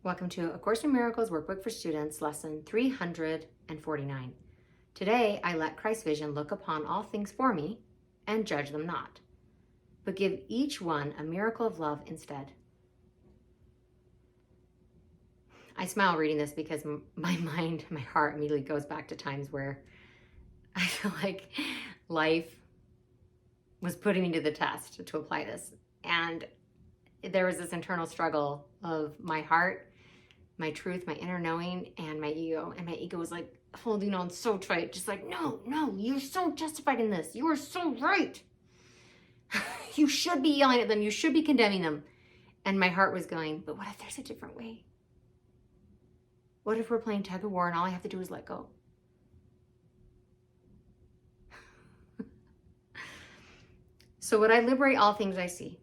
Welcome to A Course in Miracles Workbook for Students, Lesson 349. Today, I let Christ's vision look upon all things for me and judge them not, but give each one a miracle of love instead. I smile reading this because my mind, my heart immediately goes back to times where I feel like life was putting me to the test to apply this. And there was this internal struggle of my heart, my truth, my inner knowing, and my ego. And my ego was like holding on so tight, just like, no, you're so justified in this. You are so right. You should be yelling at them. You should be condemning them. And my heart was going, but what if there's a different way? What if we're playing tug of war and all I have to do is let go? So would I liberate all things I see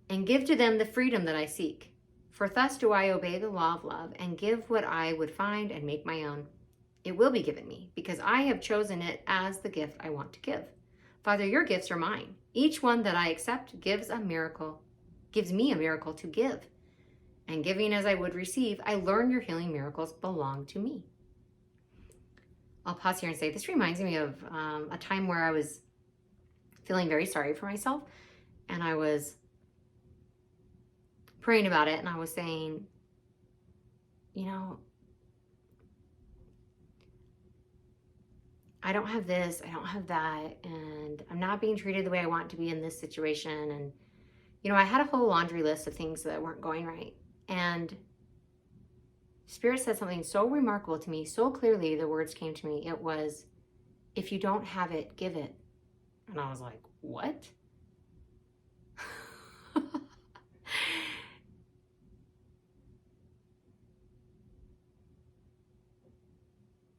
and give to them the freedom that I seek? For thus do I obey the law of love and give what I would find and make my own. It will be given me because I have chosen it as the gift I want to give. Father, your gifts are mine. Each one that I accept gives me a miracle to give. And giving as I would receive, I learn your healing miracles belong to me. I'll pause here and say, this reminds me of a time where I was feeling very sorry for myself. And I was praying about it, and I was saying, I don't have this, I don't have that, and I'm not being treated the way I want to be in this situation. And, I had a whole laundry list of things that weren't going right. And Spirit said something so remarkable to me, so clearly the words came to me. It was, if you don't have it, give it. And I was like, what?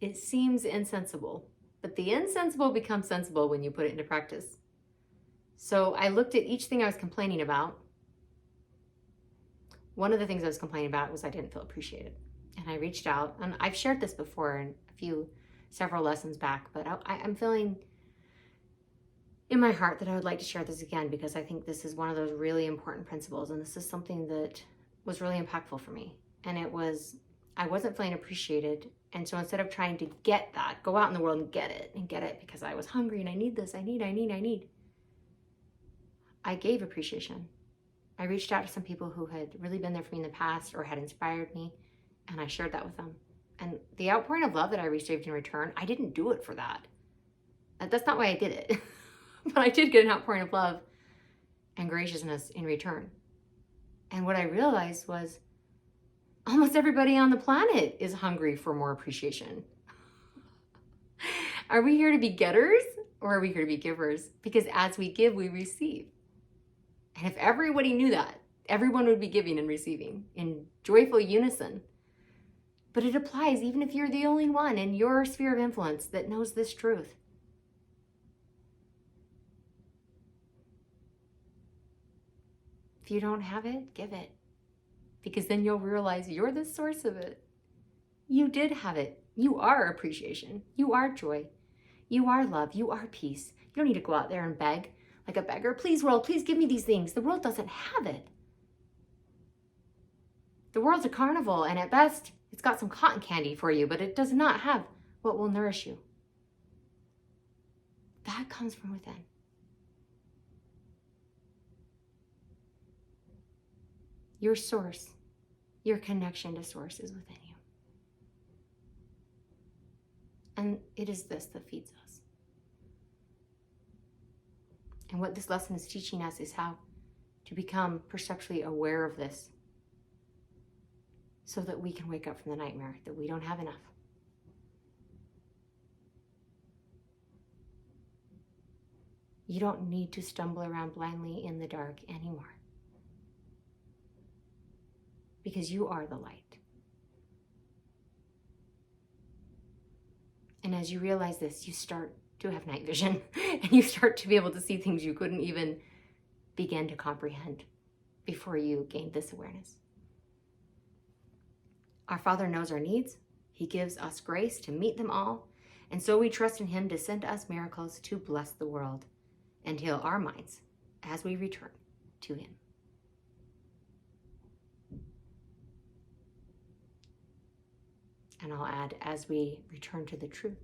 It seems insensible, but the insensible becomes sensible when you put it into practice. So I looked at each thing I was complaining about. One of the things I was complaining about was I didn't feel appreciated. And I reached out, and I've shared this before in several lessons back, but I'm feeling in my heart that I would like to share this again because I think this is one of those really important principles, and this is something that was really impactful for me. And it was, I wasn't feeling appreciated. And so instead of trying to get that, go out in the world and get it because I was hungry and I need this, I need, I gave appreciation. I reached out to some people who had really been there for me in the past or had inspired me, and I shared that with them. And the outpouring of love that I received in return, I didn't do it for that. That's not why I did it. But I did get an outpouring of love and graciousness in return. And what I realized was almost everybody on the planet is hungry for more appreciation. Are we here to be getters or are we here to be givers? Because as we give, we receive. And if everybody knew that, everyone would be giving and receiving in joyful unison. But it applies even if you're the only one in your sphere of influence that knows this truth. If you don't have it, give it. Because then you'll realize you're the source of it. You did have it. You are appreciation. You are joy. You are love. You are peace. You don't need to go out there and beg like a beggar. Please, world, please give me these things. The world doesn't have it. The world's a carnival, and at best, it's got some cotton candy for you, but it does not have what will nourish you. That comes from within. Your source, your connection to source is within you. And it is this that feeds us. And what this lesson is teaching us is how to become perceptually aware of this so that we can wake up from the nightmare that we don't have enough. You don't need to stumble around blindly in the dark anymore. Because you are the light. And as you realize this, you start to have night vision and you start to be able to see things you couldn't even begin to comprehend before you gained this awareness. Our Father knows our needs. He gives us grace to meet them all. And so we trust in Him to send us miracles to bless the world and heal our minds as we return to Him. And I'll add, as we return to the truth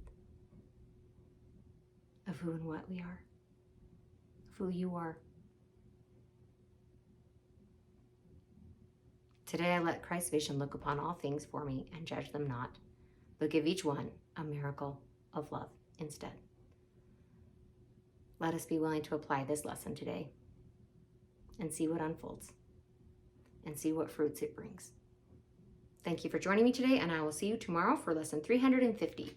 of who and what we are, of who you are. Today I let Christ's vision look upon all things for me and judge them not, but give each one a miracle of love instead. Let us be willing to apply this lesson today and see what unfolds and see what fruits it brings. Thank you for joining me today, and I will see you tomorrow for lesson 350.